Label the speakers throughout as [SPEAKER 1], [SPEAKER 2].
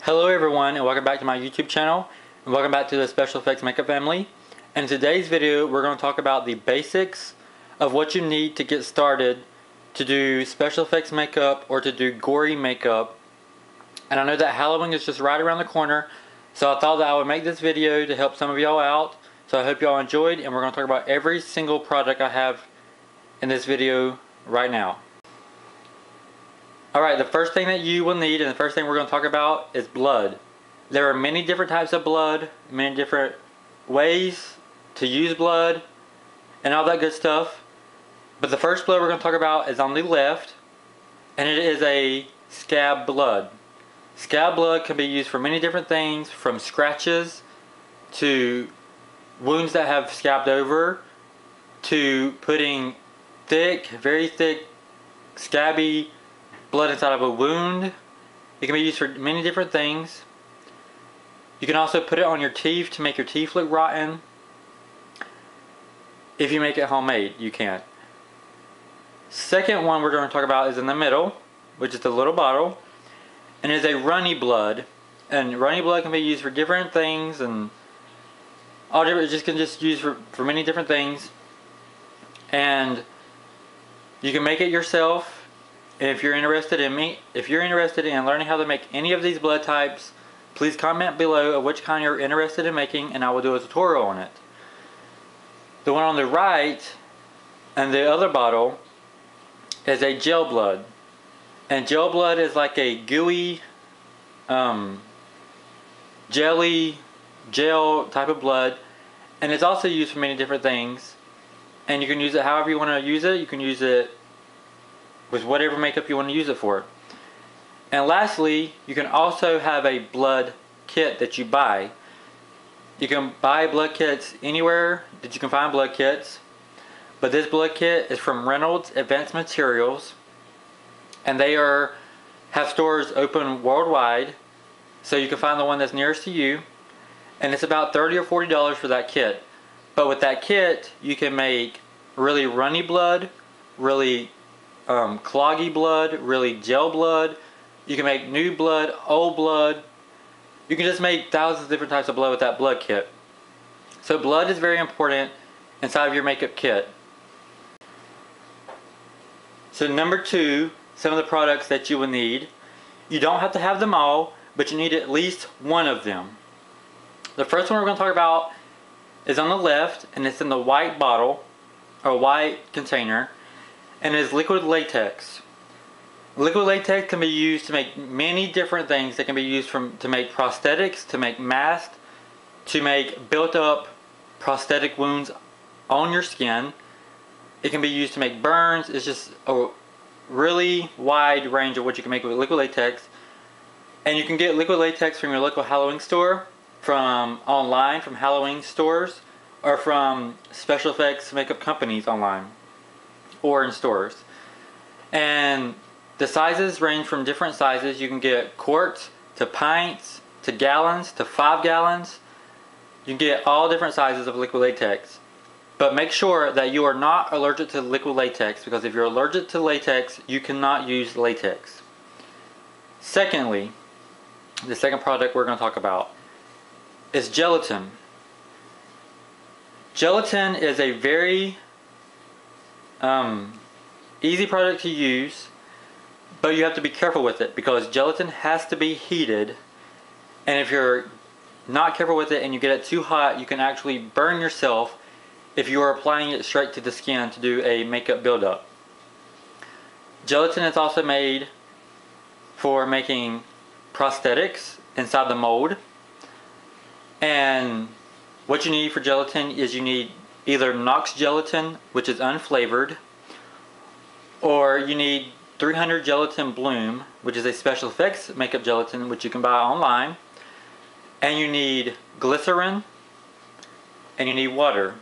[SPEAKER 1] Hello everyone, and welcome back to my YouTube channel, and welcome back to the Special Effects Makeup family. And in today's video we're going to talk about the basics of what you need to get started to do special effects makeup or to do gory makeup. And I know that Halloween is just right around the corner, so I thought that I would make this video to help some of y'all out. So I hope y'all enjoyed, and we're going to talk about every single product I have in this video right now. Alright, the first thing that you will need and the first thing we're going to talk about is blood. There are many different types of blood, many different ways to use blood, and all that good stuff. But the first blood we're going to talk about is on the left, and it is a scab blood. Scab blood can be used for many different things, from scratches to wounds that have scabbed over, to putting thick, very thick, scabby blood inside of a wound. It can be used for many different things. You can also put it on your teeth to make your teeth look rotten. If you make it homemade, you can. Second one we're going to talk about is in the middle, which is the little bottle, and is a runny blood. And runny blood can be used for different things, and all different. It can just use for many different things. And you can make it yourself. And if you're interested in learning how to make any of these blood types, please comment below of which kind you're interested in making, and I will do a tutorial on it. The one on the right and the other bottle is a gel blood. And gel blood is like a gooey, jelly, gel type of blood. And it's also used for many different things. And you can use it however you want to use it. You can use it with whatever makeup you want to use it for. And lastly, you can also have a blood kit that you buy. You can buy blood kits anywhere that you can find blood kits, but this blood kit is from Reynolds Advanced Materials, and they have stores open worldwide, so you can find the one that's nearest to you. And it's about $30 or $40 for that kit. But with that kit, you can make really runny blood, really cloggy blood, really gel blood. You can make new blood, old blood. You can just make thousands of different types of blood with that blood kit. So blood is very important inside of your makeup kit. So number two, some of the products that you will need. You don't have to have them all, but you need at least one of them. The first one we're going to talk about is on the left, and it's in the white bottle or white container. And it is liquid latex. Liquid latex can be used to make many different things. It can be used to make prosthetics, to make masks, to make built up prosthetic wounds on your skin. It can be used to make burns. It's just a really wide range of what you can make with liquid latex. And you can get liquid latex from your local Halloween store, from online, from Halloween stores, or from special effects makeup companies online or in stores. And the sizes range from different sizes. You can get quarts to pints to gallons to 5 gallons. You can get all different sizes of liquid latex. But make sure that you are not allergic to liquid latex, because if you're allergic to latex, you cannot use latex. Secondly, the second product we're going to talk about is gelatin. Gelatin is a very easy product to use, but you have to be careful with it, because gelatin has to be heated, and if you're not careful with it and you get it too hot, you can actually burn yourself if you are applying it straight to the skin to do a makeup buildup. Gelatin is also made for making prosthetics inside the mold, and what you need for gelatin is you need either Knox gelatin, which is unflavored, or you need 300 gelatin bloom, which is a special effects makeup gelatin, which you can buy online. And you need glycerin, and you need water.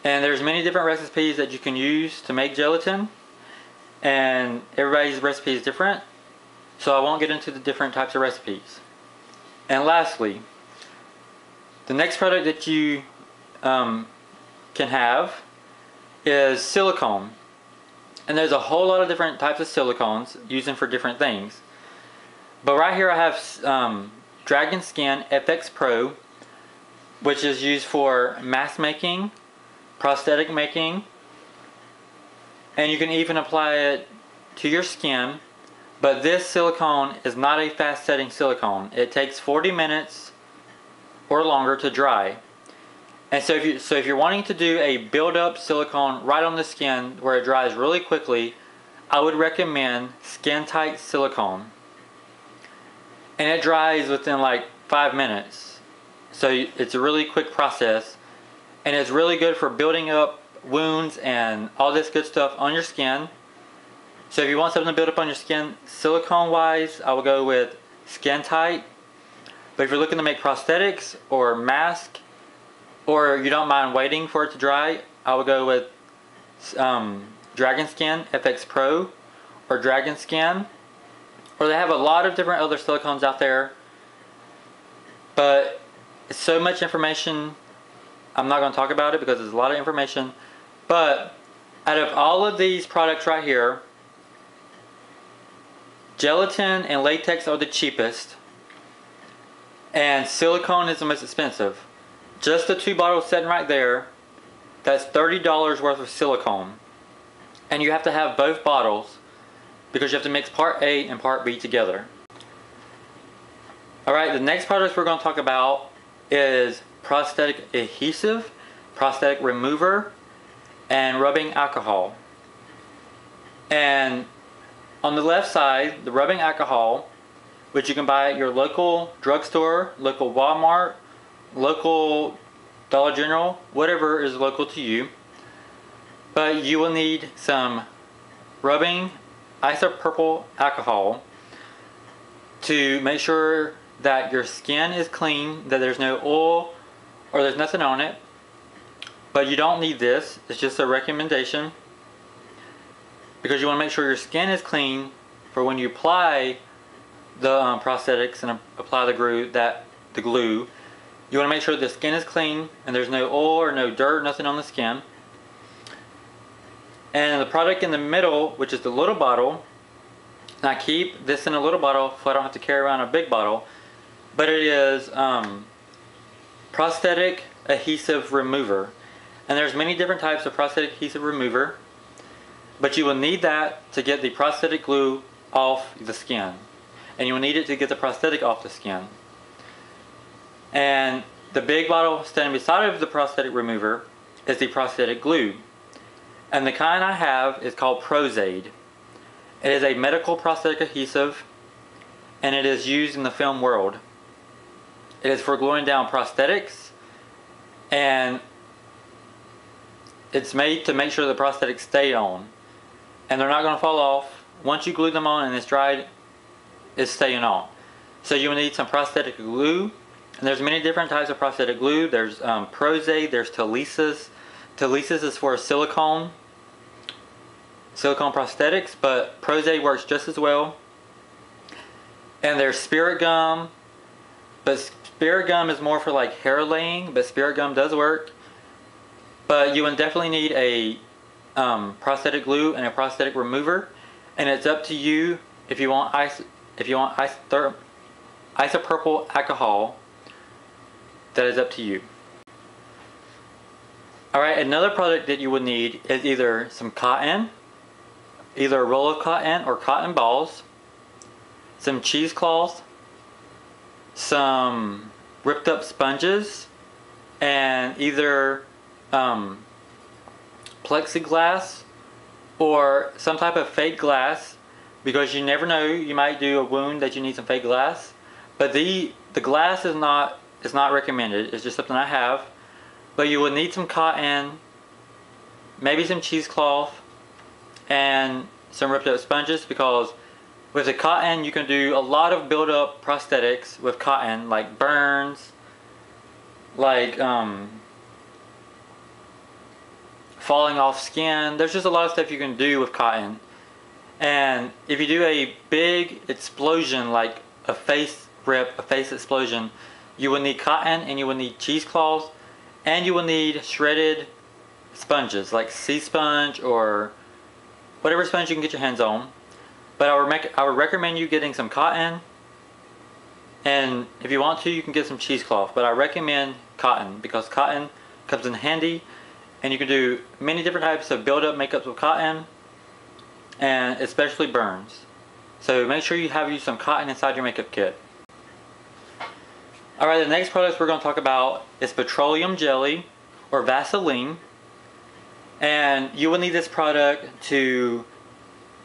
[SPEAKER 1] And there's many different recipes that you can use to make gelatin, and everybody's recipe is different, so I won't get into the different types of recipes. And lastly, the next product that you can have is silicone. And there's a whole lot of different types of silicones used for different things. But right here I have Dragon Skin FX Pro, which is used for mask making, prosthetic making, and you can even apply it to your skin. But this silicone is not a fast setting silicone. It takes 40 minutes or longer to dry. And so if you're wanting to do a build up silicone right on the skin where it dries really quickly, I would recommend Skin Tight silicone. And it dries within like 5 minutes. So it's a really quick process, and it's really good for building up wounds and all this good stuff on your skin. So if you want something to build up on your skin silicone wise, I will go with Skin Tight. But if you're looking to make prosthetics or mask, or you don't mind waiting for it to dry, I would go with Dragon Skin FX Pro or Dragon Skin. Or they have a lot of different other silicones out there. But it's so much information, I'm not going to talk about it because there's a lot of information. But out of all of these products right here, gelatin and latex are the cheapest, and silicone is the most expensive. Just the 2 bottles sitting right there, that's $30 worth of silicone. And you have to have both bottles because you have to mix part A and part B together. Alright, the next product we're going to talk about is prosthetic adhesive, prosthetic remover, and rubbing alcohol. And on the left side, the rubbing alcohol, which you can buy at your local drugstore, local Walmart, local Dollar General, whatever is local to you. But you will need some rubbing isopropyl alcohol to make sure that your skin is clean, that there's no oil or there's nothing on it. But you don't need this, it's just a recommendation, because you want to make sure your skin is clean for when you apply the prosthetics and apply the glue. You want to make sure the skin is clean and there's no oil or no dirt, nothing on the skin. And the product in the middle, which is the little bottle, and I keep this in a little bottle so I don't have to carry around a big bottle, but it is prosthetic adhesive remover. And there's many different types of prosthetic adhesive remover, but you will need that to get the prosthetic glue off the skin, and you will need it to get the prosthetic off the skin. And the big bottle standing beside of the prosthetic remover is the prosthetic glue. And the kind I have is called Prosthetic. It is a medical prosthetic adhesive, and it is used in the film world. It is for gluing down prosthetics, and it's made to make sure the prosthetics stay on. And they're not going to fall off. Once you glue them on and it's dried, it's staying on. So you will need some prosthetic glue. And there's many different types of prosthetic glue. There's Prosthetic, there's Adhesives. Adhesives is for silicone prosthetics, but Prosthetic works just as well. And there's Spirit Gum, but Spirit Gum is more for like hair laying, but Spirit Gum does work. But you will definitely need a prosthetic glue and a prosthetic remover, and it's up to you if you want isopropyl alcohol. That is up to you. Alright, another product that you would need is either some cotton, either a roll of cotton or cotton balls, some cheesecloth, some ripped up sponges, and either plexiglass or some type of fake glass, because you never know, you might do a wound that you need some fake glass. But the glass is not recommended, it's just something I have. But you would need some cotton, maybe some cheesecloth, and some ripped up sponges, because with the cotton you can do a lot of build up prosthetics with cotton, like burns, like falling off skin. There's just a lot of stuff you can do with cotton. And if you do a big explosion, like a face rip, a face explosion, you will need cotton, and you will need cheesecloth, and you will need shredded sponges like sea sponge or whatever sponge you can get your hands on. But I would recommend you getting some cotton And if you want to, you can get some cheesecloth, but I recommend cotton because cotton comes in handy, and you can do many different types of build-up makeups with cotton, and especially burns. So make sure you have some cotton inside your makeup kit. Alright, the next product we're going to talk about is petroleum jelly or Vaseline. And you will need this product to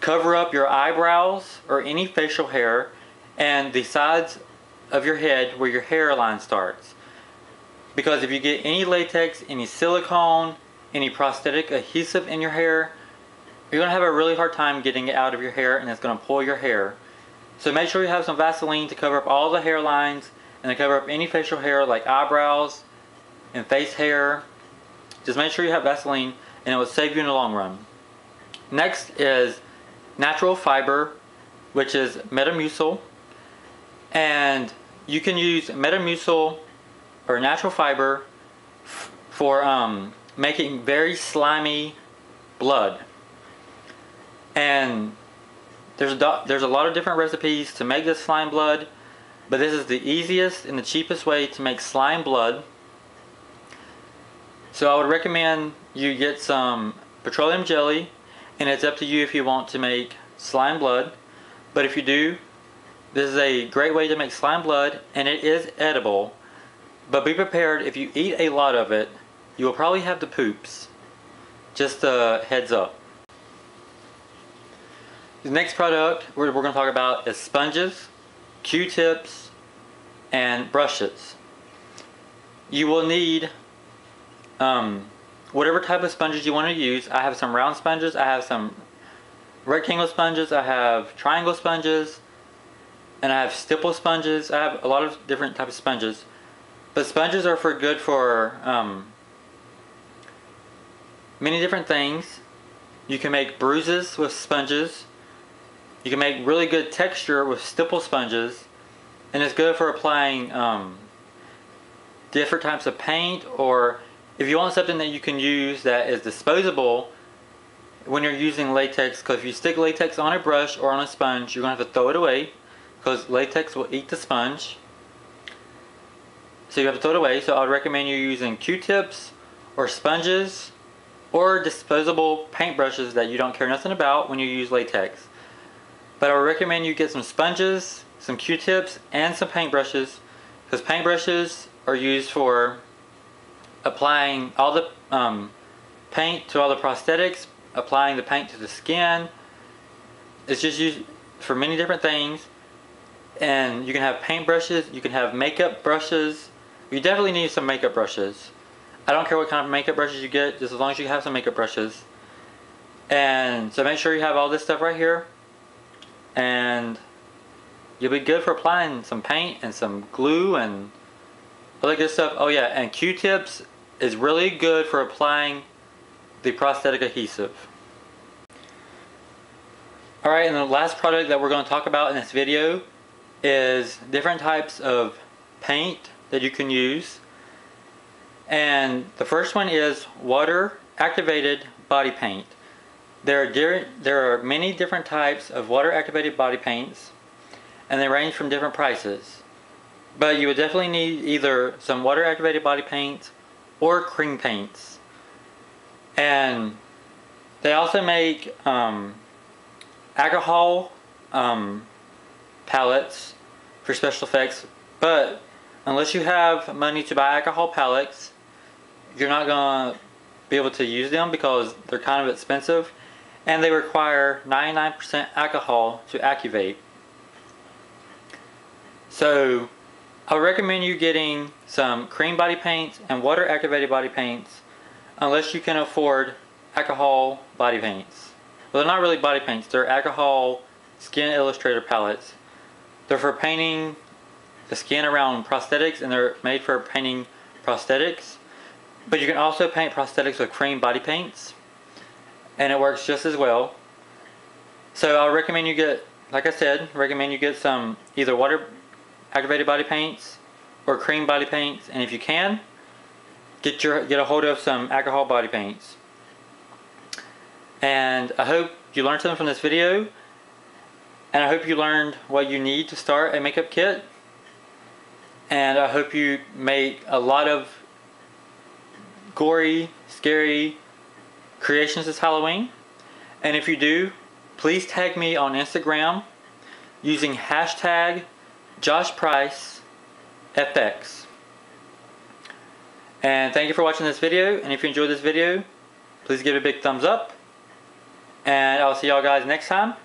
[SPEAKER 1] cover up your eyebrows or any facial hair and the sides of your head where your hairline starts. Because if you get any latex, any silicone, any prosthetic adhesive in your hair, you're going to have a really hard time getting it out of your hair, and it's going to pull your hair. So make sure you have some Vaseline to cover up all the hairlines and to cover up any facial hair like eyebrows and face hair. Just make sure you have Vaseline, and it will save you in the long run. Next is natural fiber, which is Metamucil. And you can use Metamucil or natural fiber for making very slimy blood. And there's a lot of different recipes to make this slime blood, but this is the easiest and the cheapest way to make slime blood. So I would recommend you get some petroleum jelly, and it's up to you if you want to make slime blood. But if you do, this is a great way to make slime blood, and it is edible. But be prepared, if you eat a lot of it, you will probably have the poops. Just a heads up. The next product we're going to talk about is sponges, Q-tips, and brushes. You will need whatever type of sponges you want to use. I have some round sponges, I have some rectangle sponges, I have triangle sponges, and I have stipple sponges. I have a lot of different types of sponges. But sponges are good for many different things. You can make bruises with sponges. You can make really good texture with stipple sponges. And it's good for applying different types of paint, or if you want something that you can use that is disposable when you're using latex, because if you stick latex on a brush or on a sponge, you're going to have to throw it away because latex will eat the sponge. So you have to throw it away. So I would recommend you using Q-tips or sponges or disposable paint brushes that you don't care nothing about when you use latex. But I would recommend you get some sponges, some Q-tips, and some paint brushes, because paint brushes are used for applying all the paint to all the prosthetics, applying the paint to the skin. It's just used for many different things. And you can have paint brushes, you can have makeup brushes. You definitely need some makeup brushes. I don't care what kind of makeup brushes you get, just as long as you have some makeup brushes. And so make sure you have all this stuff right here, and you'll be good for applying some paint and some glue and other good stuff. Oh yeah, and Q-tips is really good for applying the prosthetic adhesive. Alright, and the last product that we're going to talk about in this video is different types of paint that you can use. And the first one is water activated body paint. There are many different types of water activated body paints, and they range from different prices. But you would definitely need either some water activated body paints or cream paints. And they also make alcohol palettes for special effects, but unless you have money to buy alcohol palettes, you're not going to be able to use them because they're kind of expensive, and they require 99% alcohol to activate. So I would recommend you getting some cream body paints and water activated body paints unless you can afford alcohol body paints. Well, they're not really body paints, they're alcohol skin illustrator palettes. They're for painting the skin around prosthetics, and they're made for painting prosthetics. But you can also paint prosthetics with cream body paints, and it works just as well. So I recommend you get, like I said, recommend you get some either water activated body paints or cream body paints, and if you can, get a hold of some alcohol body paints. And I hope you learned something from this video, and I hope you learned what you need to start a makeup kit. And I hope you make a lot of gory, scary creations this Halloween. And if you do, please tag me on Instagram using hashtag joshprice FX. And thank you for watching this video. And if you enjoyed this video, please give it a big thumbs up. And I'll see y'all guys next time.